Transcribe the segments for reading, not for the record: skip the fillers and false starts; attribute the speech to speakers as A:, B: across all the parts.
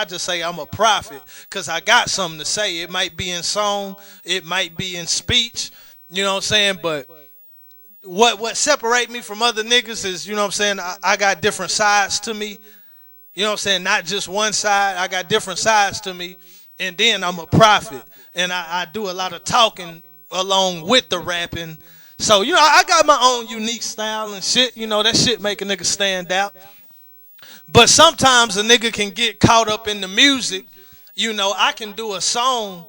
A: I just say I'm a prophet because I got something to say. It might be in song, it might be in speech, you know what I'm saying? But what separate me from other niggas is, you know what I'm saying, I got different sides to me. You know what I'm saying? Not just one side. I got different sides to me. And then I'm a prophet. And I do a lot of talking along with the rapping. So, you know, I got my own unique style and shit. You know, that shit make a nigga stand out. But sometimes a nigga can get caught up in the music. You know, I can do a song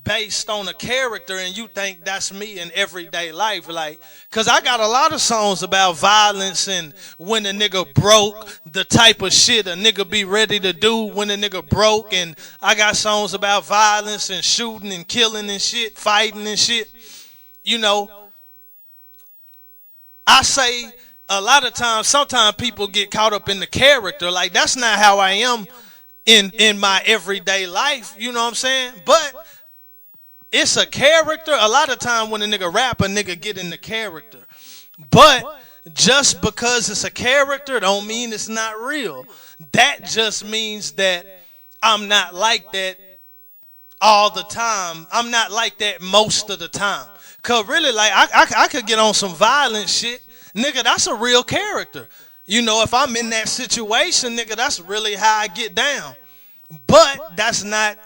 A: based on a character and you think that's me in everyday life. Like, cause I got a lot of songs about violence and when a nigga broke, the type of shit a nigga be ready to do when a nigga broke. And I got songs about violence and shooting and killing and shit, fighting and shit. You know, I say a lot of times, sometimes people get caught up in the character. Like, that's not how I am in my everyday life. You know what I'm saying? But it's a character. A lot of time when a nigga rap, a nigga get in the character. But just because it's a character don't mean it's not real. That just means that I'm not like that all the time. I'm not like that most of the time. Cause really, like, I could get on some violent shit. Nigga, that's a real character. You know, if I'm in that situation, nigga, that's really how I get down. But that's not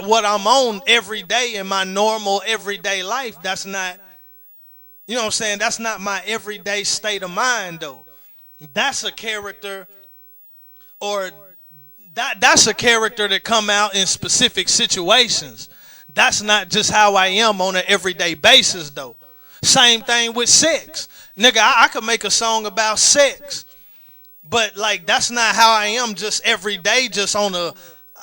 A: what I'm on every day in my normal everyday life. That's not, you know what I'm saying? That's not my everyday state of mind, though. That's a character, or that's a character that come out in specific situations. That's not just how I am on an everyday basis, though. Same thing with sex. Nigga, I could make a song about sex. But, like, that's not how I am just every day, just on a,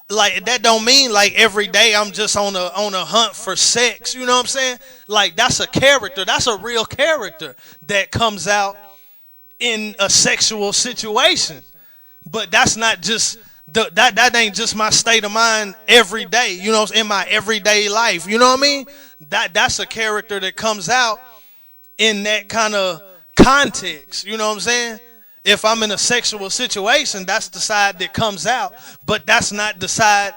A: like, that don't mean, like, every day I'm just on a hunt for sex. You know what I'm saying? Like, that's a character. That's a real character that comes out in a sexual situation. But that's not just, that ain't just my state of mind every day, you know, in my everyday life. You know what I mean? That's a character that comes out in that kind of context. You know what I'm saying? If I'm in a sexual situation, that's the side that comes out. But that's not the side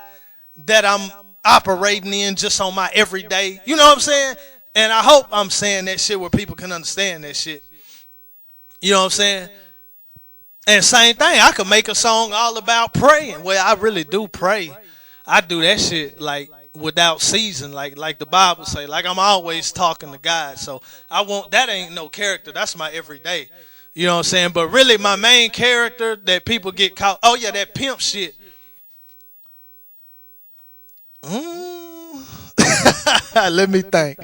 A: that I'm operating in just on my everyday. You know what I'm saying? And I hope I'm saying that shit where people can understand that shit. You know what I'm saying? And same thing, I could make a song all about praying. Well, I really do pray. I do that shit like without season, like the Bible say. Like, I'm always talking to God. So that ain't no character. That's my everyday. You know what I'm saying? But really, my main character that people get caught, oh yeah, that pimp shit. Let me think.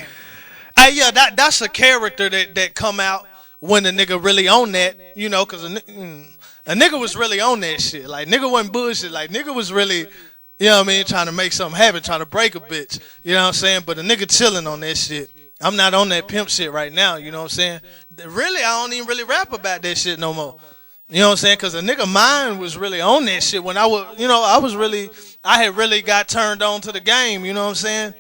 A: Hey, yeah, that's a character that come out when a nigga really on that, you know, because a nigga was really on that shit. Like, nigga wasn't bullshit. Like, nigga was really, you know what I mean, trying to make something happen, trying to break a bitch. You know what I'm saying? But a nigga chilling on that shit. I'm not on that pimp shit right now, you know what I'm saying? Really, I don't even really rap about that shit no more. You know what I'm saying? Because a nigga mind was really on that shit when I was, you know, I had really got turned on to the game, you know what I'm saying?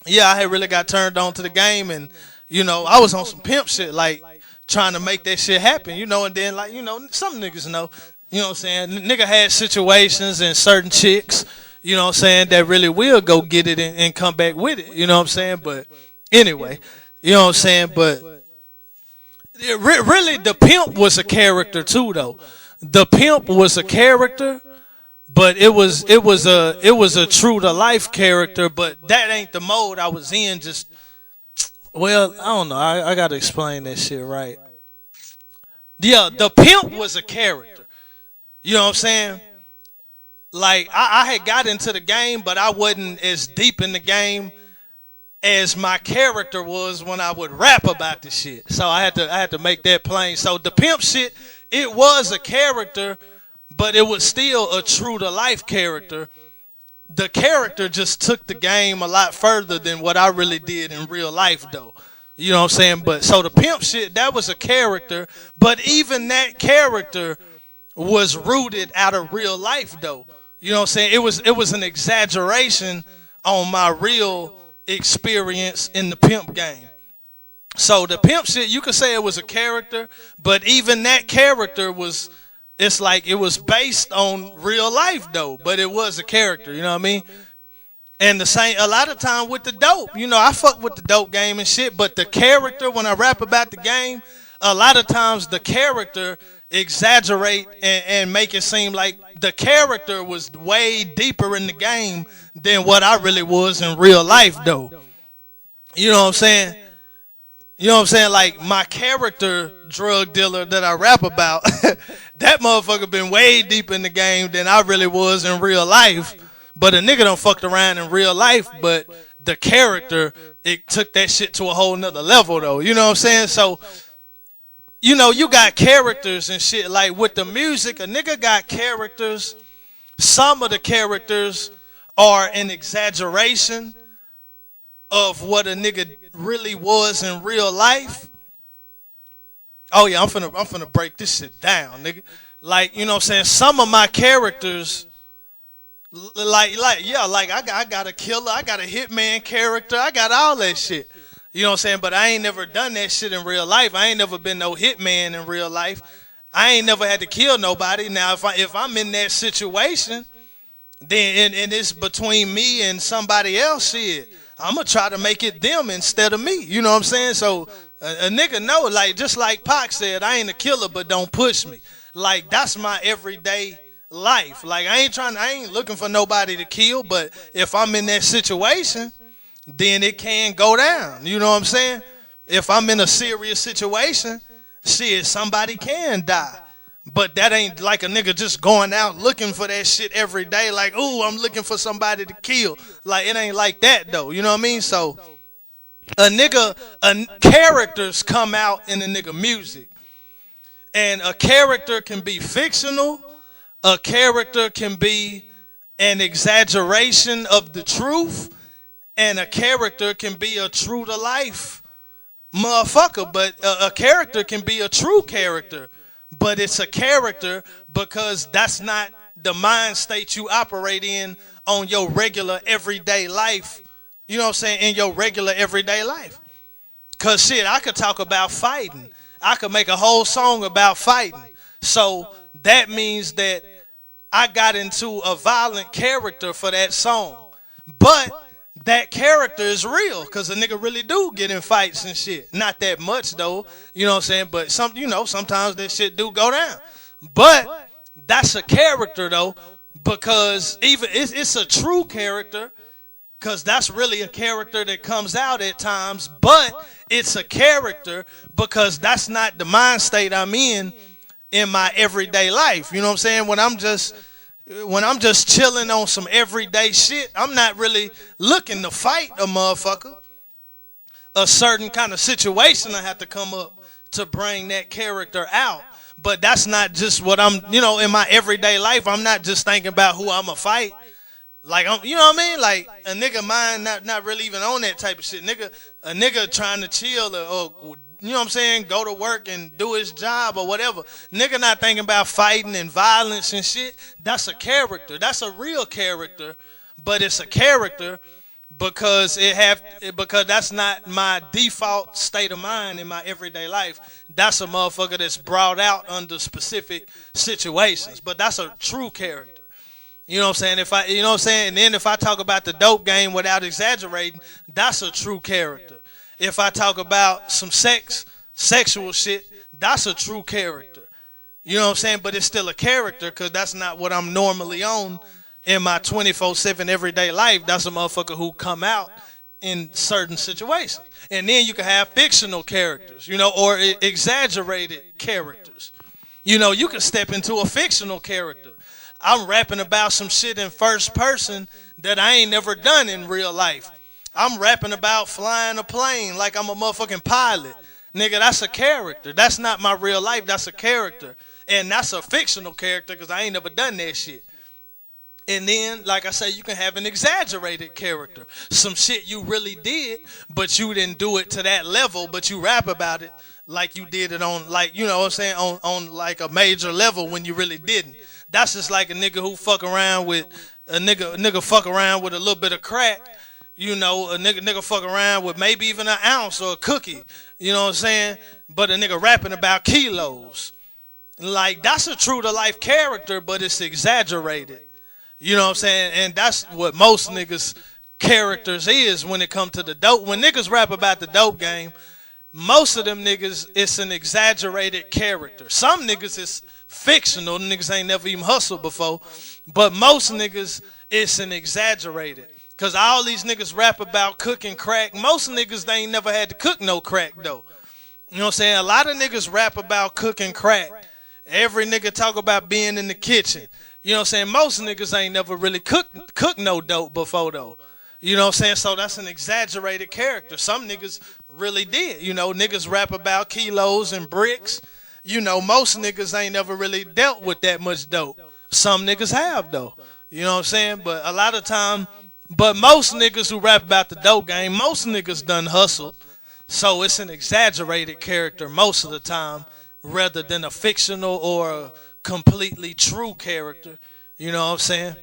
A: Yeah, I had really got turned on to the game, and, you know, I was on some pimp shit, like, trying to make that shit happen, you know, and then, like, you know, some niggas know, you know what I'm saying? Nigga had situations and certain chicks, you know what I'm saying, that really will go get it and come back with it, you know what I'm saying? But anyway, you know what I'm saying? But really, the pimp was a character too, though. The pimp was a character, but it was a true to life character. But that ain't the mode I was in. Just, well, I don't know. I gotta explain that shit right. Yeah, the pimp was a character. You know what I'm saying? Like, I had got into the game, but I wasn't as deep in the game as my character was when I would rap about the shit. So I had to make that plain. So the pimp shit, it was a character, but it was still a true to life character. The character just took the game a lot further than what I really did in real life, though. You know what I'm saying? But so the pimp shit, that was a character, but even that character was rooted out of real life, though. You know what I'm saying? It was an exaggeration on my real experience in the pimp game. So the pimp shit, you could say it was a character, but even that character was it's like it was based on real life though, but it was a character, you know what I mean? And the same a lot of time with the dope. You know, I fuck with the dope game and shit, but the character when I rap about the game, a lot of times the character exaggerate and make it seem like the character was way deeper in the game than what I really was in real life though. You know what I'm saying? You know what I'm saying? Like my character drug dealer that I rap about, that motherfucker been way deep in the game than I really was in real life. But a nigga done fucked around in real life, but the character, it took that shit to a whole nother level though. You know what I'm saying? So, you know, you got characters and shit. Like with the music, a nigga got characters. Some of the characters are an exaggeration of what a nigga really was in real life. Oh yeah, I'm finna break this shit down, nigga. Like, you know what I'm saying? Some of my characters, like I got a killer, I got a hitman character, I got all that shit. You know what I'm saying? But I ain't never done that shit in real life. I ain't never been no hitman in real life. I ain't never had to kill nobody. Now if I'm in that situation, then and it's between me and somebody else, shit, I'm gonna try to make it them instead of me. You know what I'm saying? So a nigga know, like, just like Pac said, I ain't a killer, but don't push me. Like, that's my everyday life. Like, I ain't looking for nobody to kill, but if I'm in that situation, then it can go down. You know what I'm saying? If I'm in a serious situation, shit, somebody can die. But that ain't like a nigga just going out looking for that shit every day. Like, ooh, I'm looking for somebody to kill. Like, it ain't like that though. You know what I mean? So characters come out in a nigga music. And a character can be fictional. A character can be an exaggeration of the truth. And a character can be a true to life motherfucker. But a character can be a true character. But it's a character because that's not the mind state you operate in on your regular everyday life. You know what I'm saying? In your regular everyday life. Because shit, I could talk about fighting. I could make a whole song about fighting. So that means that I got into a violent character for that song. But that character is real because a nigga really do get in fights and shit. Not that much though, you know what I'm saying? But sometimes that shit do go down. But that's a character though, because even it's a true character, because that's really a character that comes out at times. But it's a character because that's not the mind state I'm in my everyday life. You know what I'm saying? When I'm just chilling on some everyday shit, I'm not really looking to fight a motherfucker. A certain kind of situation I have to come up to bring that character out. But that's not just what I'm, in my everyday life. I'm not just thinking about who I'm going to fight. Like, you know what I mean? Like, a nigga mind not really even on that type of shit. A nigga trying to chill or you know what I'm saying, go to work and do his job or whatever. Nigga not thinking about fighting and violence and shit. That's a character. That's a real character, but it's a character because because that's not my default state of mind in my everyday life. That's a motherfucker that's brought out under specific situations, but that's a true character. You know what I'm saying? You know what I'm saying? And then if I talk about the dope game without exaggerating, that's a true character. If I talk about some sexual shit, that's a true character. You know what I'm saying? But it's still a character because that's not what I'm normally on in my 24/7 everyday life. That's a motherfucker who come out in certain situations. And then you can have fictional characters, or exaggerated characters. You can step into a fictional character. I'm rapping about some shit in first person that I ain't never done in real life. I'm rapping about flying a plane like I'm a motherfucking pilot. Nigga, that's a character. That's not my real life. That's a character. And that's a fictional character because I ain't never done that shit. And then, like I say, you can have an exaggerated character. Some shit you really did, but you didn't do it to that level, but you rap about it like you did it on, like, you know what I'm saying, on like a major level when you really didn't. That's just like a nigga who fuck around with, a nigga fuck around with a little bit of crack. A nigga fuck around with maybe even an ounce or a cookie. You know what I'm saying? But a nigga rapping about kilos. Like that's a true to life character, but it's exaggerated. You know what I'm saying? And that's what most niggas characters is when it come to the dope. When niggas rap about the dope game, most of them niggas, it's an exaggerated character. Some niggas is fictional. Niggas ain't never even hustled before. But most niggas, it's an exaggerated. Cause all these niggas rap about cooking crack. Most niggas, they ain't never had to cook no crack though. You know what I'm saying? A lot of niggas rap about cooking crack. Every nigga talk about being in the kitchen. You know what I'm saying? Most niggas ain't never really cook no dope before though. You know what I'm saying? So that's an exaggerated character. Some niggas really did. You know, niggas rap about kilos and bricks. You know, most niggas ain't never really dealt with that much dope. Some niggas have though. You know what I'm saying? But a lot of time, but most niggas who rap about the dope game, most niggas done hustled. So it's an exaggerated character most of the time rather than a fictional or a completely true character. You know what I'm saying?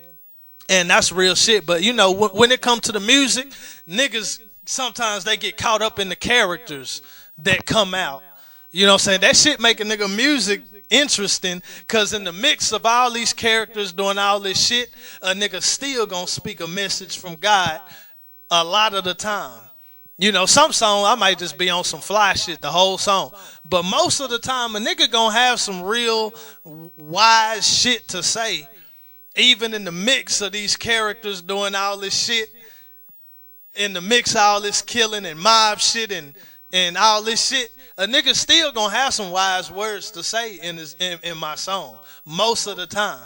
A: And that's real shit. But, you know, when it comes to the music, niggas, sometimes they get caught up in the characters that come out. You know what I'm saying? That shit make a nigga music interesting because in the mix of all these characters doing all this shit, a nigga still gonna speak a message from God a lot of the time. You know, some song I might just be on some fly shit the whole song. But most of the time a nigga gonna have some real wise shit to say. Even in the mix of these characters doing all this shit, in the mix of all this killing and mob shit and all this shit, a nigga still gonna have some wise words to say in my song. Most of the time.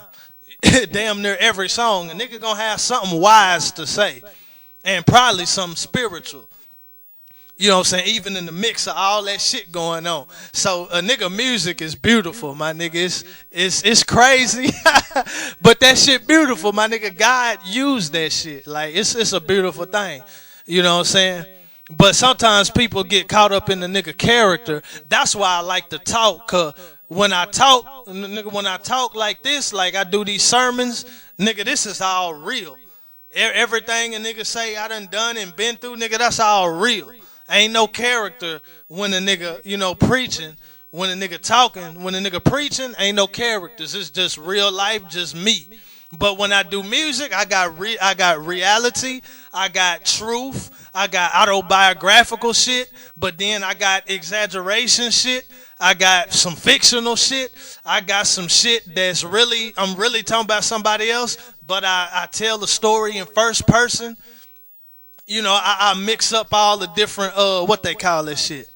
A: Damn near every song, a nigga gonna have something wise to say. And probably something spiritual. You know what I'm saying? Even in the mix of all that shit going on. So a nigga music is beautiful, my nigga. It's crazy. But that shit beautiful, my nigga. God used that shit. Like it's a beautiful thing. You know what I'm saying? But sometimes people get caught up in the nigga character. That's why I like to talk. Cause when I talk, nigga, when I talk like this, like I do these sermons, nigga, this is all real. Everything a nigga say I done and been through, nigga, that's all real. Ain't no character when a nigga, you know, preaching, when a nigga talking, when a nigga preaching, ain't no characters. It's just real life, just me. But when I do music, I got reality, I got truth, I got autobiographical shit, but then I got exaggeration shit, I got some fictional shit, I got some shit that's really, I'm really talking about somebody else, but I tell the story in first person. You know, I mix up all the different, what they call that shit.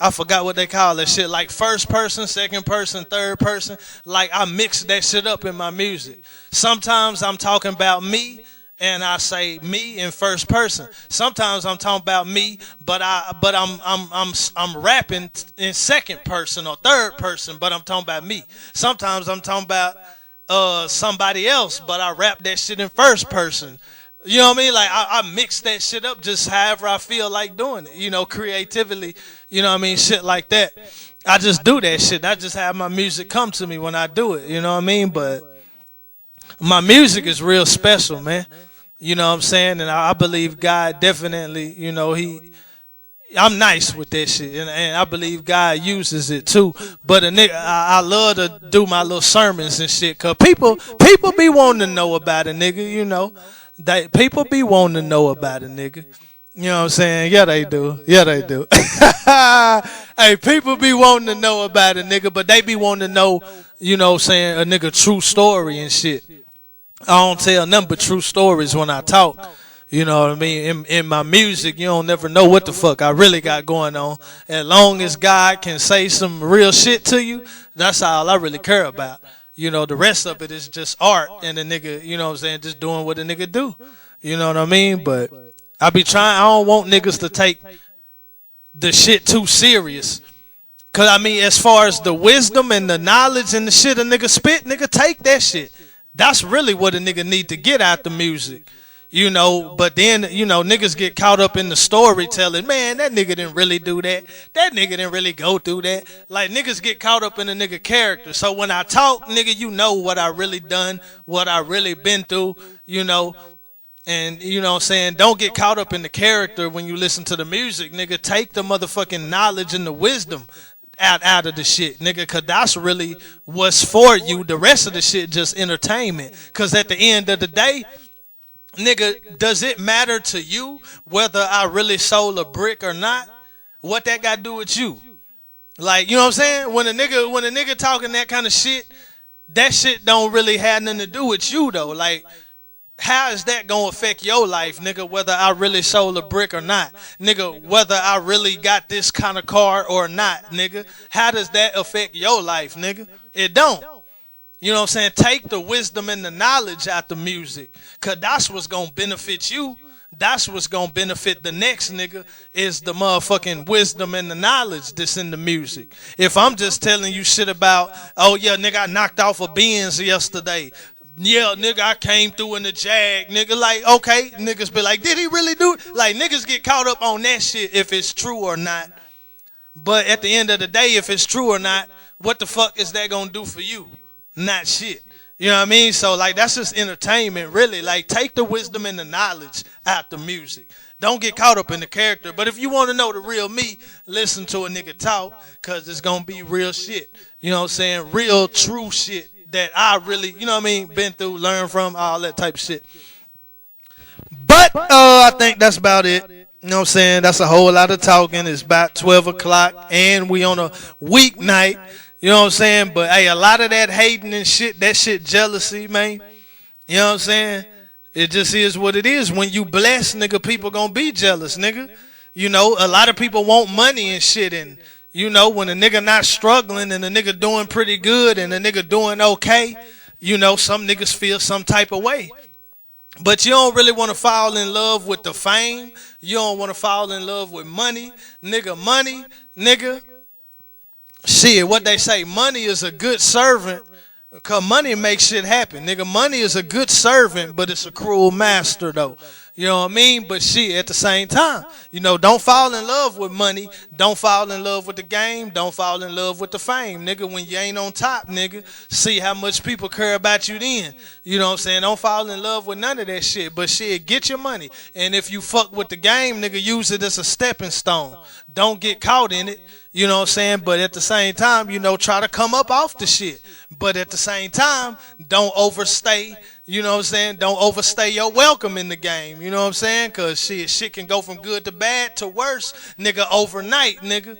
A: I forgot what they call that shit. Like first person, second person, third person. Like I mix that shit up in my music. Sometimes I'm talking about me and I say me in first person. Sometimes I'm talking about me, but I'm rapping in second person or third person, but I'm talking about me. Sometimes I'm talking about somebody else, but I rap that shit in first person. You know what I mean? Like, I mix that shit up just however I feel like doing it. You know, creatively, you know what I mean? Shit like that. I just do that shit. I just have my music come to me when I do it. You know what I mean? But my music is real special, man. You know what I'm saying? And I believe God definitely, you know, I'm nice with that shit. And I believe God uses it too. But a nigga, I love to do my little sermons and shit. Because people be wanting to know about a nigga, you know. People be wanting to know about a nigga. You know what I'm saying? Yeah, they do. Yeah, they do. Hey, people be wanting to know about a nigga, but they be wanting to know, you know what I'm saying, a nigga true story and shit. I don't tell nothing but true stories when I talk. You know what I mean? In my music, you don't never know what the fuck I really got going on. As long as God can say some real shit to you, that's all I really care about. You know, the rest of it is just art and the nigga, you know what I'm saying, just doing what a nigga do. You know what I mean? But I be trying, I don't want niggas to take the shit too serious. Cause I mean, as far as the wisdom and the knowledge and the shit a nigga spit, nigga, take that shit. That's really what a nigga need to get out the music. You know, but then, you know, niggas get caught up in the storytelling. Man, that nigga didn't really do that. That nigga didn't really go through that. Like, niggas get caught up in a nigga character. So when I talk, nigga, you know what I really done, what I really been through, you know. And, you know what I'm saying, don't get caught up in the character when you listen to the music, nigga. Take the motherfucking knowledge and the wisdom. out of the shit, nigga, cause that's really what's for you. The rest of the shit just entertainment. Cause at the end of the day, nigga, does it matter to you whether I really sold a brick or not? What that got to do with you? Like, you know what I'm saying? When a nigga talking that kind of shit, that shit don't really have nothing to do with you though. Like, how is that gonna affect your life, nigga, whether I really sold a brick or not? Nigga, whether I really got this kind of car or not, nigga. How does that affect your life, nigga? It don't. You know what I'm saying? Take the wisdom and the knowledge out the music. Cause that's what's gonna benefit you. That's what's gonna benefit the next nigga is the motherfucking wisdom and the knowledge that's in the music. If I'm just telling you shit about, oh yeah, nigga, I knocked off a Benz yesterday. Yeah, nigga, I came through in the Jag, nigga. Like, okay, niggas be like, did he really do it? Like, niggas get caught up on that shit if it's true or not. But at the end of the day, if it's true or not, what the fuck is that gonna do for you? Not shit. You know what I mean? So, like, that's just entertainment, really. Like, take the wisdom and the knowledge out the music. Don't get caught up in the character. But if you want to know the real me, listen to a nigga talk, because it's going to be real shit. You know what I'm saying? Real, true shit that I really, you know what I mean, been through, learned from, all that type of shit. But I think that's about it. You know what I'm saying? That's a whole lot of talking. It's about 12 o'clock, and we on a weeknight. You know what I'm saying? But, hey, a lot of that hating and shit, that shit jealousy, man. You know what I'm saying? It just is what it is. When you bless, nigga, people gonna be jealous, nigga. You know, a lot of people want money and shit. And, you know, when a nigga not struggling and a nigga doing pretty good and a nigga doing okay, you know, some niggas feel some type of way. But you don't really want to fall in love with the fame. You don't want to fall in love with money. Money, nigga. Shit, what they say, money is a good servant, because money makes shit happen. Nigga, money is a good servant, but it's a cruel master, though. You know what I mean? But shit, at the same time, you know, don't fall in love with money. Don't fall in love with the game. Don't fall in love with the fame. Nigga, when you ain't on top, nigga, see how much people care about you then. You know what I'm saying? Don't fall in love with none of that shit. But shit, get your money. And if you fuck with the game, nigga, use it as a stepping stone. Don't get caught in it. You know what I'm saying? But at the same time, you know, try to come up off the shit. But at the same time, don't overstay. You know what I'm saying? Don't overstay your welcome in the game. You know what I'm saying? Because shit can go from good to bad to worse, nigga, overnight, nigga.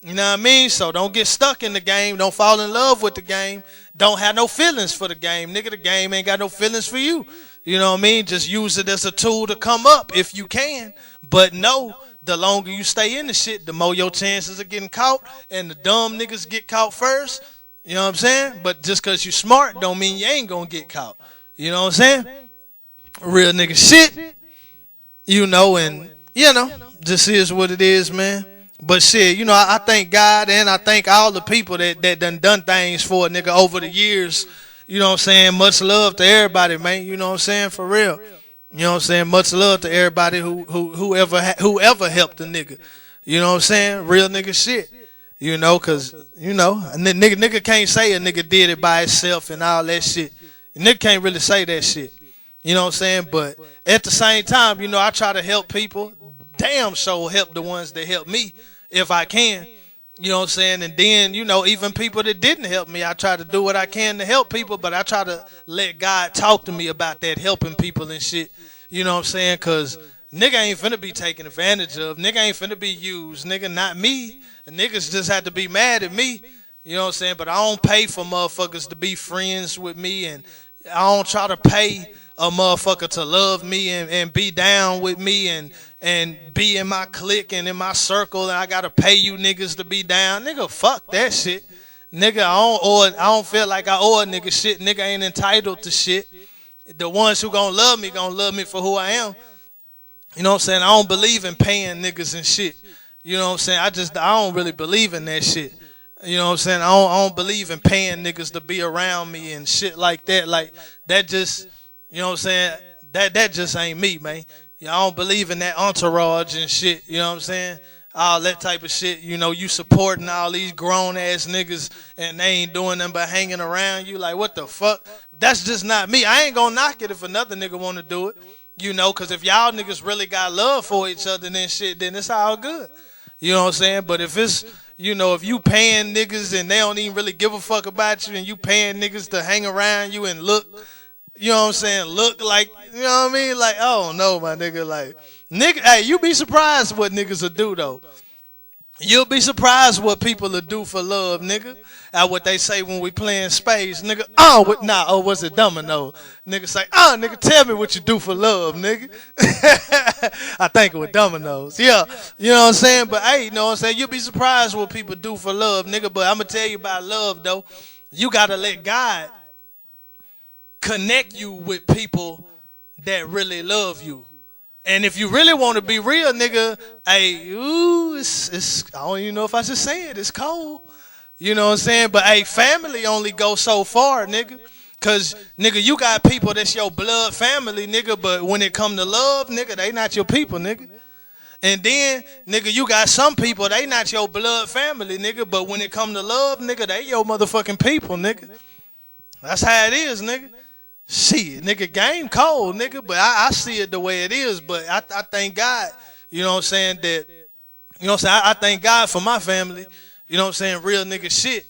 A: You know what I mean? So don't get stuck in the game. Don't fall in love with the game. Don't have no feelings for the game. Nigga, the game ain't got no feelings for you. You know what I mean? Just use it as a tool to come up if you can. But no, the longer you stay in the shit, the more your chances of getting caught. And the dumb niggas get caught first. You know what I'm saying? But just because you smart don't mean you ain't going to get caught. You know what I'm saying? Real nigga shit. You know, and, you know, this is what it is, man. But shit, you know, I thank God and I thank all the people that done things for a nigga over the years. You know what I'm saying? Much love to everybody, man. You know what I'm saying? For real. You know what I'm saying? Much love to everybody whoever helped a nigga. You know what I'm saying? Real nigga shit. You know, because, you know, a nigga can't say a nigga did it by himself and all that shit. A nigga can't really say that shit. You know what I'm saying? But at the same time, you know, I try to help people. Damn sure help the ones that help me if I can. You know what I'm saying? And then, you know, even people that didn't help me, I try to do what I can to help people, but I try to let God talk to me about that, helping people and shit. You know what I'm saying? Because nigga ain't finna be taken advantage of. Nigga ain't finna be used. Nigga, not me. Niggas just have to be mad at me. You know what I'm saying? But I don't pay for motherfuckers to be friends with me, and I don't try to pay a motherfucker to love me and be down with me and be in my clique and in my circle, and I gotta pay you niggas to be down. Nigga, fuck that shit. Nigga, I don't feel like I owe a nigga shit. Nigga ain't entitled to shit. The ones who gonna love me for who I am. You know what I'm saying? I don't believe in paying niggas and shit. You know what I'm saying? I don't really believe in that shit. You know what I'm saying? I don't believe in paying niggas to be around me and shit like that. Like, that just, you know what I'm saying? That just ain't me, man. I don't believe in that entourage and shit. You know what I'm saying? All that type of shit. You know, you supporting all these grown-ass niggas and they ain't doing nothing but hanging around you. Like, what the fuck? That's just not me. I ain't gonna knock it if another nigga want to do it. You know, because if y'all niggas really got love for each other and shit, then it's all good. You know what I'm saying? But if it's, You know, if you paying niggas and they don't even really give a fuck about you, and you paying niggas to hang around you and look, you know what I'm saying, look like, you know what I mean? Like, I don't know, my nigga. Like, nigga, hey, you be surprised what niggas will do, though. You'll be surprised what people will do for love, nigga. What they say when we playing spades, nigga. Was it domino? Nigga say, nigga, tell me what you do for love, nigga. I think it was dominoes. Yeah, you know what I'm saying? But hey, you know what I'm saying? You'll be surprised what people do for love, nigga. But I'm gonna tell you about love, though. You gotta let God connect you with people that really love you. And if you really want to be real, nigga, hey, I don't even know if I should say it. It's cold. You know what I'm saying? But hey, family only goes so far, nigga. Cause nigga, you got people that's your blood family, nigga. But when it come to love, nigga, they not your people, nigga. And then, nigga, you got some people, they not your blood family, nigga. But when it come to love, nigga, they your motherfucking people, nigga. That's how it is, nigga. Shit, nigga, game cold, nigga, but I see it the way it is. But I thank God, you know what I'm saying, that, you know what I'm saying, I thank God for my family, you know what I'm saying, real nigga shit.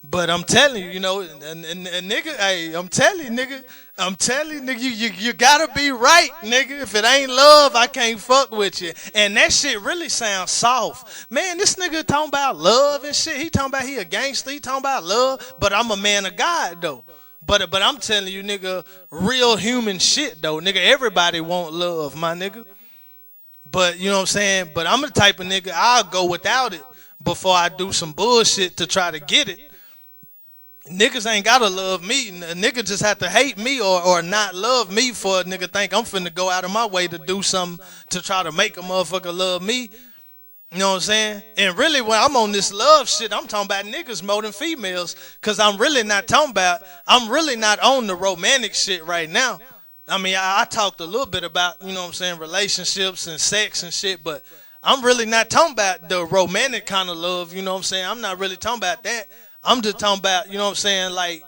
A: But I'm telling you, you know, and nigga, hey, I'm telling you, nigga, you gotta be right, nigga. If it ain't love, I can't fuck with you. And that shit really sounds soft. Man, this nigga talking about love and shit. He talking about he a gangster, he talking about love, but I'm a man of God, though. But I'm telling you, nigga, real human shit, though. Nigga, everybody want love, my nigga. But, you know what I'm saying? But I'm the type of nigga, I'll go without it before I do some bullshit to try to get it. Niggas ain't gotta love me. A nigga just have to hate me or not love me for a nigga think I'm finna go out of my way to do something to try to make a motherfucker love me. You know what I'm saying? And really, when I'm on this love shit, I'm talking about niggas more than females. Because I'm really not on the romantic shit right now. I mean, I talked a little bit about, you know what I'm saying, relationships and sex and shit. But I'm really not talking about the romantic kind of love, you know what I'm saying? I'm not really talking about that. I'm just talking about, you know what I'm saying, like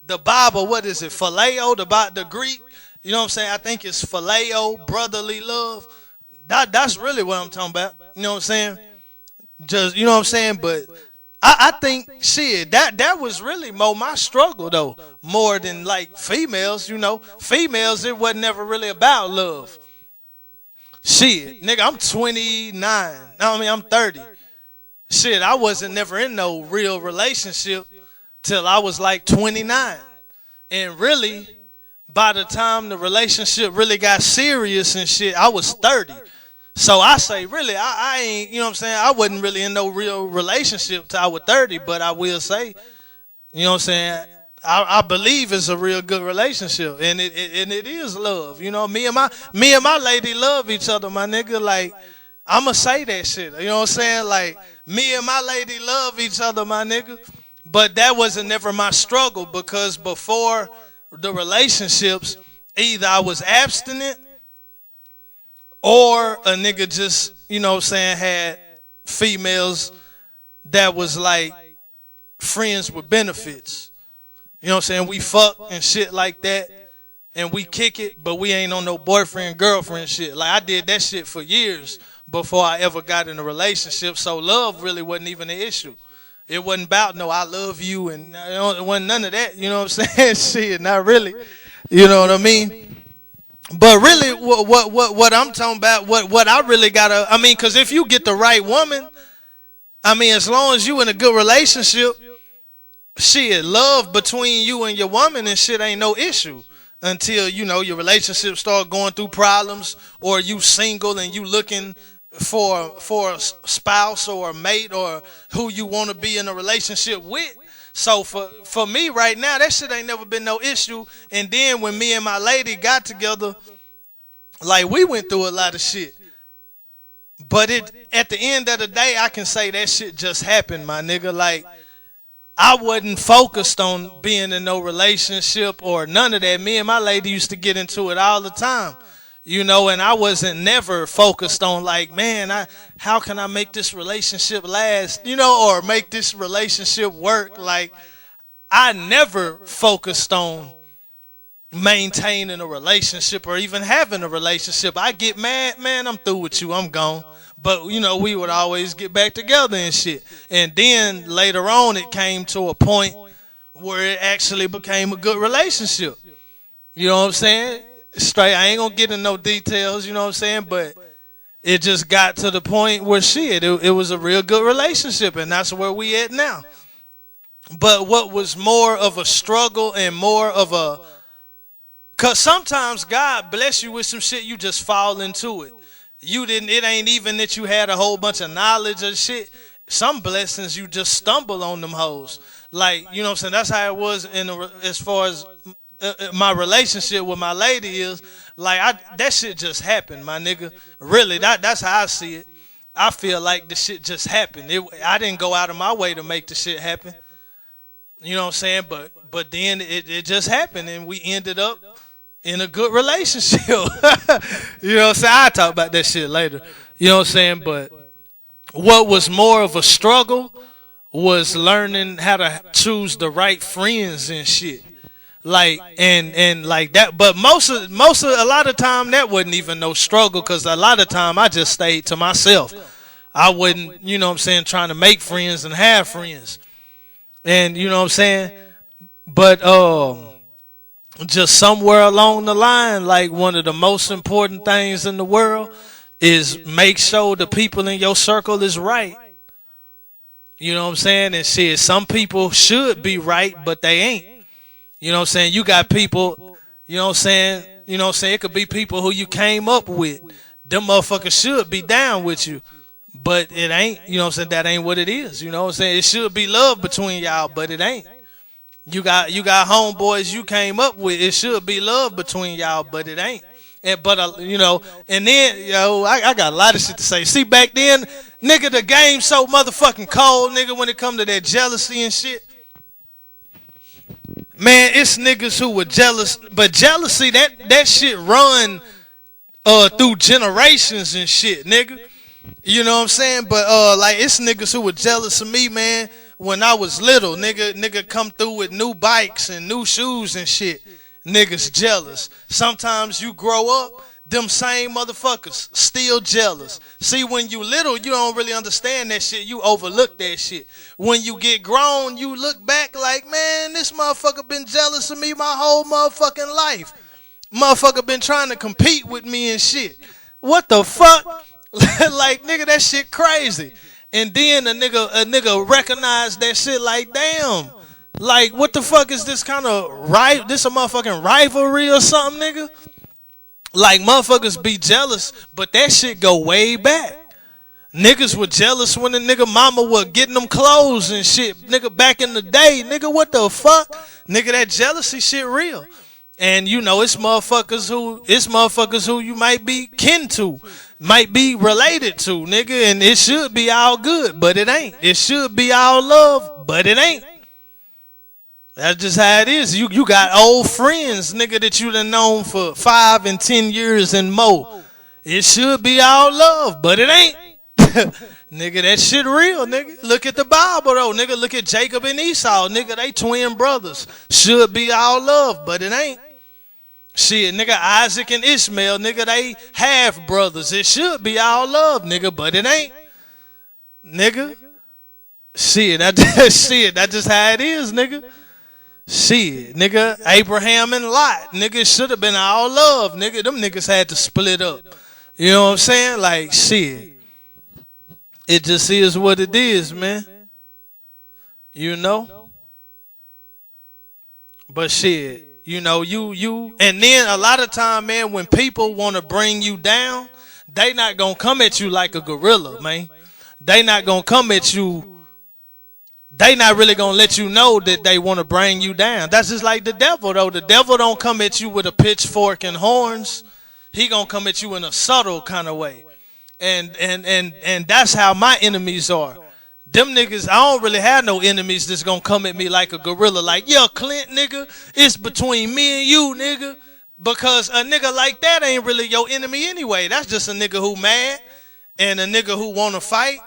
A: the Bible, what is it, phileo, the Greek? You know what I'm saying? I think it's phileo, brotherly love. That's really what I'm talking about. You know what I'm saying? Just, you know what I'm saying? But I think, shit, that was really more my struggle, though. More than, like, females, you know. Females, it wasn't never really about love. Shit, nigga, I'm 29. I'm 30. Shit, I wasn't never in no real relationship till I was, like, 29. And really, by the time the relationship really got serious and shit, I was 30. So I say, really, I ain't, you know what I'm saying, I wasn't really in no real relationship till I was 30, but I will say, you know what I'm saying, I believe it's a real good relationship, and it is love. You know, me and my lady love each other, my nigga. Like, I'ma say that shit. You know what I'm saying? Like, me and my lady love each other, my nigga. But that wasn't never my struggle, because before the relationships, either I was abstinent or a nigga just, you know what I'm saying, had females that was like friends with benefits. You know what I'm saying? We fuck and shit like that, and we kick it, but we ain't on no boyfriend, girlfriend shit. Like, I did that shit for years before I ever got in a relationship, so love really wasn't even an issue. It wasn't about no I love you, and it wasn't none of that, you know what I'm saying? Shit, not really. You know what I mean? But really, what I'm talking about, what I really gotta, I mean, because if you get the right woman, I mean, as long as you in a good relationship, shit, love between you and your woman and shit ain't no issue until, you know, your relationship start going through problems, or you single and you looking for a spouse or a mate or who you want to be in a relationship with. So for me right now, that shit ain't never been no issue. And then when me and my lady got together, like, we went through a lot of shit. But at the end of the day, I can say that shit just happened, my nigga. Like, I wasn't focused on being in no relationship or none of that. Me and my lady used to get into it all the time. You know, and I wasn't never focused on, like, man, how can I make this relationship last, you know, or make this relationship work? Like, I never focused on maintaining a relationship or even having a relationship. I get mad, man, I'm through with you, I'm gone. But we would always get back together and shit. And then later on, it came to a point where it actually became a good relationship. You know what I'm saying? Straight, I ain't gonna get in no details. You know what I'm saying? But it just got to the point where it was a real good relationship, and that's where we at now. But what was more of a struggle and more of a, cause sometimes God bless you with some shit, you just fall into it. It ain't even that you had a whole bunch of knowledge or shit. Some blessings you just stumble on them hoes. Like, you know what I'm saying? That's how it was as far as my relationship with my lady is. Like, that shit just happened, my nigga. Really, that's how I see it. I feel like the shit just happened. I didn't go out of my way to make the shit happen. You know what I'm saying? But then it just happened, and we ended up in a good relationship. You know what I'm saying? I'll talk about that shit later. You know what I'm saying? But what was more of a struggle was learning how to choose the right friends and shit. Like and like that. But most of a lot of time that wasn't even no struggle, because a lot of time I just stayed to myself. I wasn't, you know what I'm saying, trying to make friends and have friends. And you know what I'm saying? But just somewhere along the line, like, one of the most important things in the world is make sure the people in your circle is right. You know what I'm saying? And shit, some people should be right, but they ain't. You know what I'm saying? You got people, you know what I'm saying? You know what I'm saying? It could be people who you came up with. Them motherfuckers should be down with you. But it ain't, you know what I'm saying? That ain't what it is. You know what I'm saying? It should be love between y'all, but it ain't. You got homeboys you came up with. It should be love between y'all, but it ain't. And and then I got a lot of shit to say. See, back then, nigga, the game so motherfucking cold, nigga, when it come to that jealousy and shit. Man, it's niggas who were jealous, but jealousy, that shit run through generations and shit, nigga. You know what I'm saying? But like, it's niggas who were jealous of me, man, when I was little. Nigga come through with new bikes and new shoes and shit. Niggas jealous. Sometimes you grow up, them same motherfuckers still jealous. See, when you little, you don't really understand that shit. You overlook that shit. When you get grown, you look back like, man, this motherfucker been jealous of me my whole motherfucking life. Motherfucker been trying to compete with me and shit. What the fuck? Like, nigga, that shit crazy. And then a nigga recognize that shit like, damn. Like, what the fuck is this kind of this a motherfucking rivalry or something, nigga? Like, motherfuckers be jealous, but that shit go way back. Niggas were jealous when the nigga mama was getting them clothes and shit. Nigga, back in the day, nigga, what the fuck? Nigga, that jealousy shit real. And it's motherfuckers who you might be kin to, might be related to, nigga, and it should be all good, but it ain't. It should be all love, but it ain't. That's just how it is. You got old friends, nigga, that you done known for 5 and 10 years and more. It should be all love, but it ain't. Nigga, that shit real, nigga. Look at the Bible, though, nigga. Look at Jacob and Esau, nigga. They twin brothers. Should be all love, but it ain't. Shit, nigga, Isaac and Ishmael, nigga, they half brothers. It should be all love, nigga, but it ain't. Nigga. Shit, that's just how it is, nigga. Shit, nigga, Abraham and Lot, nigga, it should have been all love, nigga. Them niggas had to split up. You know what I'm saying? Like, shit. It just is what it is, man. You know? But shit. You and then a lot of time, man, when people want to bring you down, they not going to come at you like a gorilla, man. They not going to come at you. They not really going to let you know that they want to bring you down. That's just like the devil, though. The devil don't come at you with a pitchfork and horns. He going to come at you in a subtle kind of way. And that's how my enemies are. Them niggas, I don't really have no enemies that's gonna come at me like a gorilla. Like, yo, Clint, nigga, it's between me and you, nigga. Because a nigga like that ain't really your enemy anyway. That's just a nigga who mad and a nigga who wanna fight.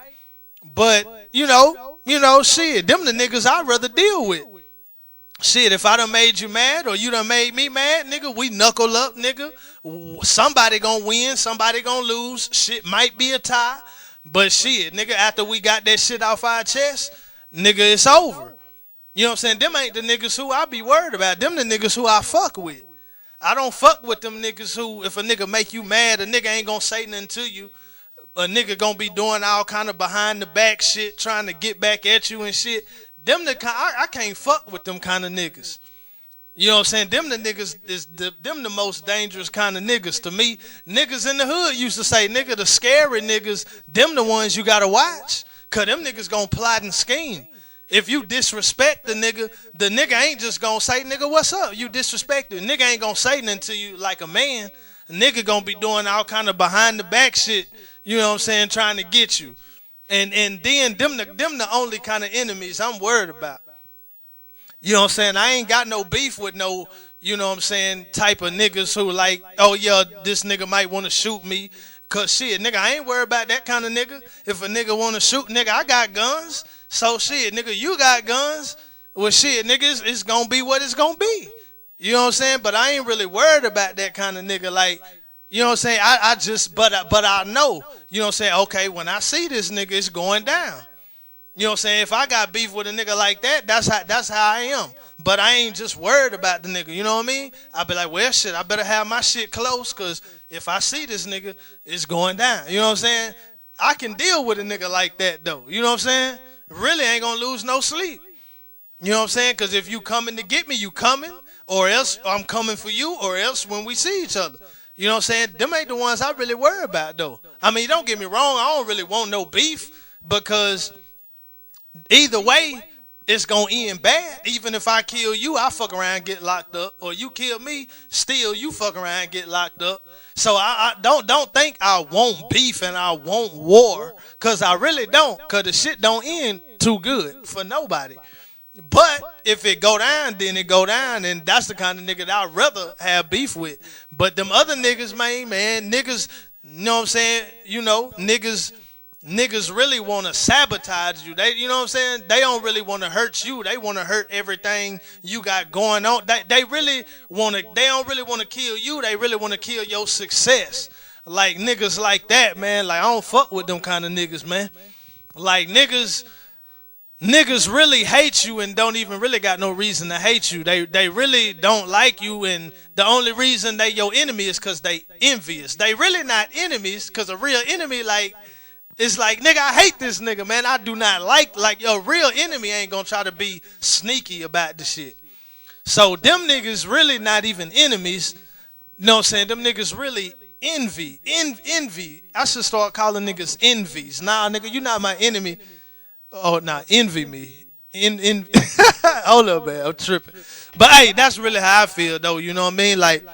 A: But, shit, them the niggas I'd rather deal with. Shit, if I done made you mad or you done made me mad, nigga, we knuckle up, nigga. Somebody gonna win, somebody gonna lose. Shit might be a tie, but shit, nigga, after we got that shit off our chest, nigga, it's over. You know what I'm saying? Them ain't the niggas who I be worried about. Them the niggas who I fuck with. I don't fuck with them niggas who, if a nigga make you mad, a nigga ain't gonna say nothing to you. A nigga gonna be doing all kind of behind the back shit, trying to get back at you and shit. Them the I can't fuck with them kind of niggas. You know what I'm saying? Them the niggas them the most dangerous kind of niggas to me. Niggas in the hood used to say, nigga, the scary niggas, them the ones you gotta watch. Cause them niggas gonna plot and scheme. If you disrespect the nigga ain't just gonna say, nigga, what's up? You disrespect it. Nigga ain't gonna say nothing to you like a man. A nigga gonna be doing all kind of behind the back shit, you know what I'm saying, trying to get you. And then them the only kind of enemies I'm worried about. You know what I'm saying? I ain't got no beef with no, you know what I'm saying, type of niggas who like, oh yeah, this nigga might want to shoot me. Cause shit, nigga, I ain't worried about that kind of nigga. If a nigga want to shoot, nigga, I got guns. So shit, nigga, you got guns. Well shit, nigga, it's gonna be what it's gonna be. You know what I'm saying? But I ain't really worried about that kind of nigga. Like, you know what I'm saying? I just, but I know, you know what I'm saying? Okay, when I see this nigga, it's going down. You know what I'm saying? If I got beef with a nigga like that, that's how I am. But I ain't just worried about the nigga, you know what I mean? I be like, well, shit, I better have my shit close, because if I see this nigga, it's going down. You know what I'm saying? I can deal with a nigga like that, though. You know what I'm saying? Really ain't gonna lose no sleep. You know what I'm saying? Because if you coming to get me, you coming, or else I'm coming for you, or else when we see each other. You know what I'm saying? Them ain't the ones I really worry about, though. I mean, don't get me wrong, I don't really want no beef, because either way, it's gonna end bad. Even if I kill you, I fuck around and get locked up. Or you kill me, still you fuck around and get locked up. So I don't think I want beef and I want war. Cause I really don't. Cause the shit don't end too good for nobody. But if it go down, then it go down. And that's the kind of nigga that I'd rather have beef with. But them other niggas, man, niggas, you know what I'm saying? You know, niggas really want to sabotage you. They, you know what I'm saying? They don't really want to hurt you. They want to hurt everything you got going on. They really want to. They don't really want to kill you. They really want to kill your success. Like niggas like that, man. Like I don't fuck with them kind of niggas, man. Like niggas really hate you and don't even really got no reason to hate you. They really don't like you, and the only reason they your enemy is because they envious. They really not enemies, because a real enemy, like, it's like, nigga, I hate this nigga, man. I do not like your real enemy ain't gonna try to be sneaky about the shit. So them niggas really not even enemies. You know what I'm saying? Them niggas really envy. I should start calling niggas envies. Nah, nigga, you not my enemy. Oh, nah, envy me. Hold up, man, I'm tripping. But hey, that's really how I feel, though. You know what I mean? Like,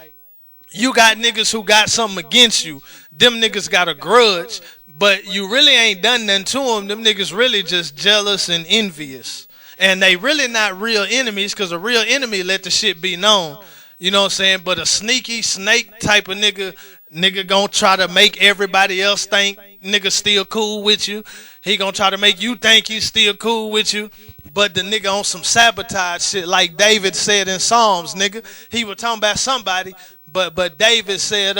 A: you got niggas who got something against you. Them niggas got a grudge, but you really ain't done nothing to them. Them niggas really just jealous and envious. And they really not real enemies, because a real enemy let the shit be known. You know what I'm saying? But a sneaky snake type of nigga gonna try to make everybody else think nigga still cool with you. He gonna try to make you think he's still cool with you. But the nigga on some sabotage shit, like David said in Psalms, nigga. He was talking about somebody, but David said,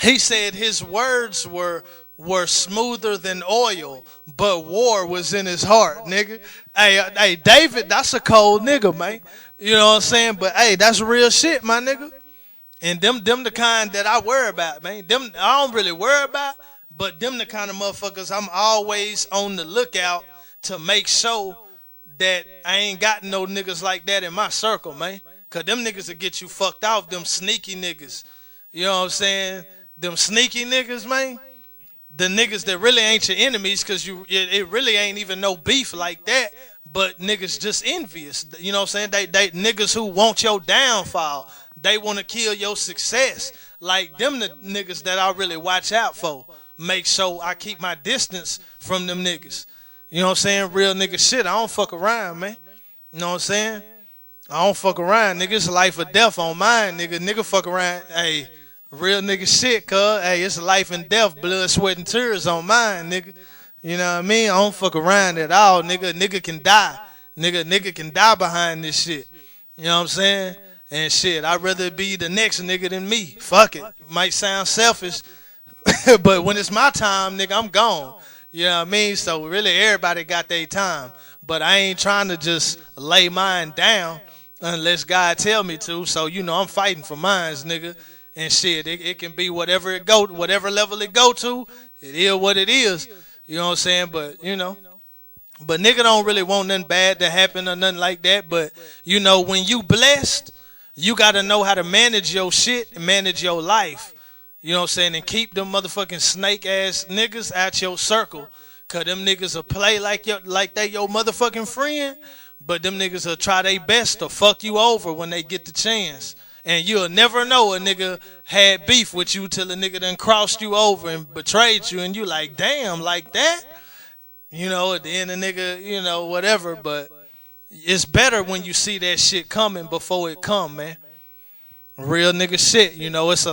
A: he said his words were smoother than oil, but war was in his heart, nigga. Hey, David, that's a cold nigga, man. You know what I'm saying? But hey, that's real shit, my nigga. And them the kind that I worry about, man. Them I don't really worry about, but them the kind of motherfuckers I'm always on the lookout to make sure that I ain't got no niggas like that in my circle, man. Cause them niggas will get you fucked off, them sneaky niggas. You know what I'm saying? Them sneaky niggas, man. The niggas that really ain't your enemies, cause it really ain't even no beef like that, but niggas just envious. You know what I'm saying? They niggas who want your downfall. They want to kill your success. Like them the niggas that I really watch out for. Make sure I keep my distance from them niggas. You know what I'm saying? Real nigga shit. I don't fuck around, man. You know what I'm saying? I don't fuck around, nigga. It's life or death on mine, nigga. Nigga fuck around. Hey, real nigga shit, cuz. Hey, it's life and death, blood, sweat, and tears on mine, nigga. You know what I mean? I don't fuck around at all, nigga. Nigga can die. Nigga can die behind this shit. You know what I'm saying? And shit, I'd rather be the next nigga than me. Fuck it. Might sound selfish, but when it's my time, nigga, I'm gone. You know what I mean? So really everybody got their time. But I ain't trying to just lay mine down unless God tell me to. So, I'm fighting for mines, nigga. And shit, it can be whatever level it go to, it is what it is. You know what I'm saying? But nigga don't really want nothing bad to happen or nothing like that. But when you blessed, you gotta know how to manage your shit and manage your life. You know what I'm saying? And keep them motherfucking snake ass niggas out your circle. Cause them niggas will play like they your motherfucking friend, but them niggas will try their best to fuck you over when they get the chance. And you'll never know a nigga had beef with you till a nigga done crossed you over and betrayed you, and you like, damn, like that? At the end the nigga, whatever, but it's better when you see that shit coming before it come, man. Real nigga shit, it's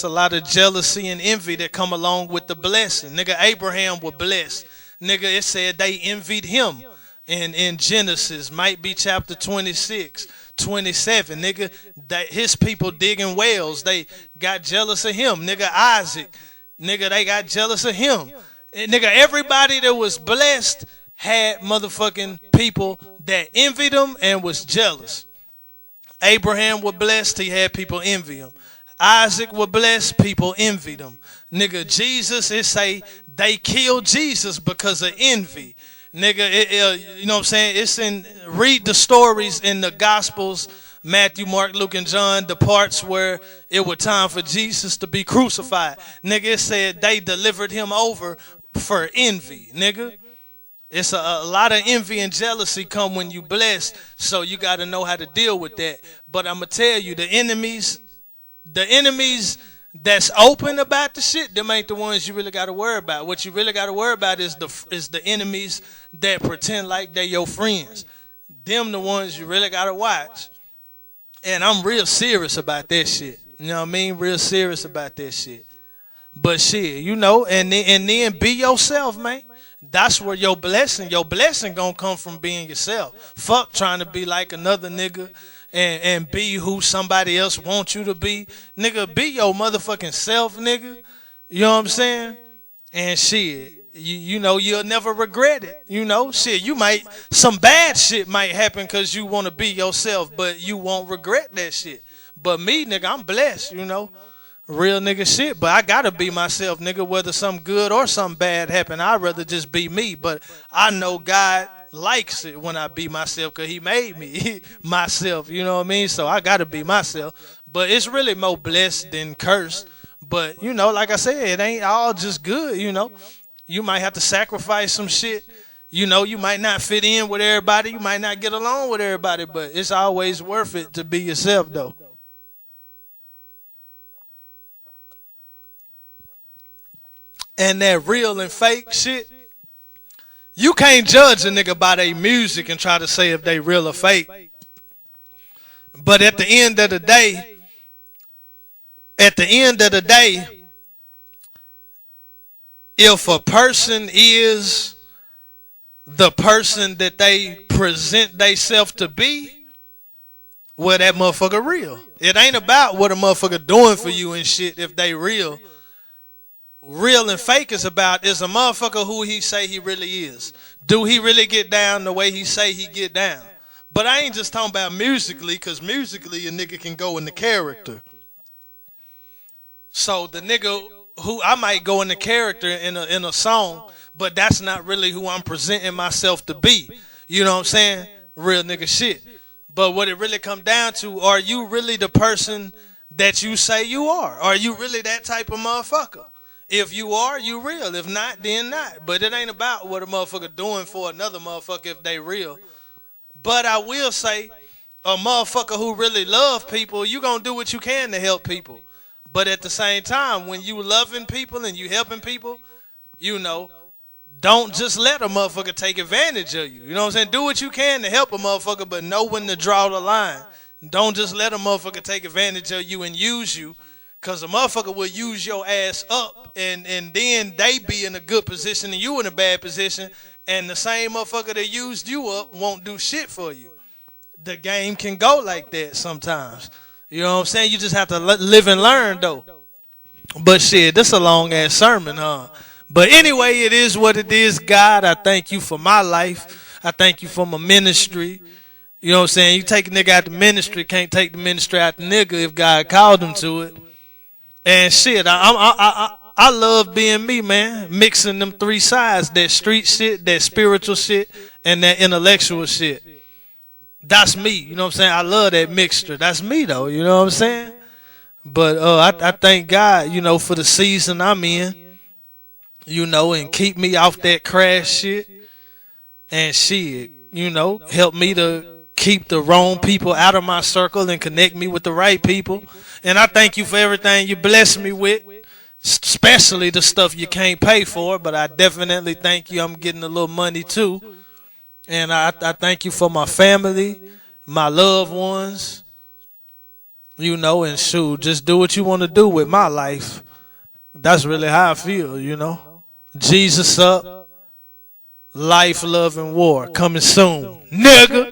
A: a lot of jealousy and envy that come along with the blessing. Nigga, Abraham was blessed. Nigga, it said they envied him. In Genesis, might be chapter 26, 27, nigga, that his people digging wells, they got jealous of him. Nigga, Isaac, nigga, they got jealous of him. And nigga, everybody that was blessed had motherfucking people that envied him and was jealous. Abraham was blessed, he had people envy him. Isaac was blessed, people envied him. Nigga, Jesus, it say they killed Jesus because of envy. Nigga, you know what I'm saying? Read the stories in the Gospels, Matthew, Mark, Luke, and John, the parts where it was time for Jesus to be crucified. Nigga, it said they delivered him over for envy, nigga. It's a lot of envy and jealousy come when you blessed, so you got to know how to deal with that. But I'm going to tell you, the enemies that's open about the shit, them ain't the ones you really got to worry about. What you really got to worry about is the enemies that pretend like they your friends. Them the ones you really got to watch. And I'm real serious about that shit. You know what I mean? Real serious about that shit. But shit, and then be yourself, man. That's where your blessing gonna come from being yourself. Fuck trying to be like another nigga and be who somebody else wants you to be. Nigga, be your motherfucking self, nigga. You know what I'm saying? And shit, you'll never regret it. Shit, some bad shit might happen because you want to be yourself, but you won't regret that shit. But me, nigga, I'm blessed, Real nigga shit, but I gotta be myself, nigga, whether something good or something bad happen. I'd rather just be me, but I know God likes it when I be myself because he made me myself, you know what I mean? So I gotta be myself, but it's really more blessed than cursed. But, like I said, it ain't all just good, You might have to sacrifice some shit. You might not fit in with everybody. You might not get along with everybody, but it's always worth it to be yourself, though. And that real and fake shit, you can't judge a nigga by their music and try to say if they real or fake. But at the end of the day, if a person is the person that they present themselves to be, well, that motherfucker real. It ain't about what a motherfucker doing for you and shit if they real. Real and fake is a motherfucker who he say he really is. Do he really get down the way he say he get down? But I ain't just talking about musically, because musically a nigga can go in the character. So the nigga who I might go in the character in a song, but that's not really who I'm presenting myself to be. You know what I'm saying? Real nigga shit. But what it really come down to, are you really the person that you say you are? Are you really that type of motherfucker? If you are, you real. If not, then not. But it ain't about what a motherfucker doing for another motherfucker if they real. But I will say, a motherfucker who really love people, you gonna do what you can to help people. But at the same time, when you loving people and you helping people, don't just let a motherfucker take advantage of you. You know what I'm saying? Do what you can to help a motherfucker, but know when to draw the line. Don't just let a motherfucker take advantage of you and use you. Cause a motherfucker will use your ass up, and then they be in a good position and you in a bad position, and the same motherfucker that used you up won't do shit for you. The game can go like that sometimes. You know what I'm saying? You just have to live and learn though. But shit, this a long ass sermon, huh? But anyway, it is what it is. God, I thank you for my life. I thank you for my ministry. You know what I'm saying? You take a nigga out the ministry, can't take the ministry out the nigga if God called him to it. And shit, I love being me, man. Mixing them three sides: that street shit, that spiritual shit, and that intellectual shit. That's me. You know what I'm saying? I love that mixture. That's me though. You know what I'm saying? But I thank God, you know, for the season I'm in, you know, and keep me off that crash shit. And shit, you know, help me to keep the wrong people out of my circle and connect me with the right people. And I thank you for everything you bless me with, especially the stuff you can't pay for. But I definitely thank you. I'm getting a little money too. And I thank you for my family, my loved ones, you know, and shoot, just do what you want to do with my life. That's really how I feel, you know. Jesus up, life, love, and war coming soon, nigga.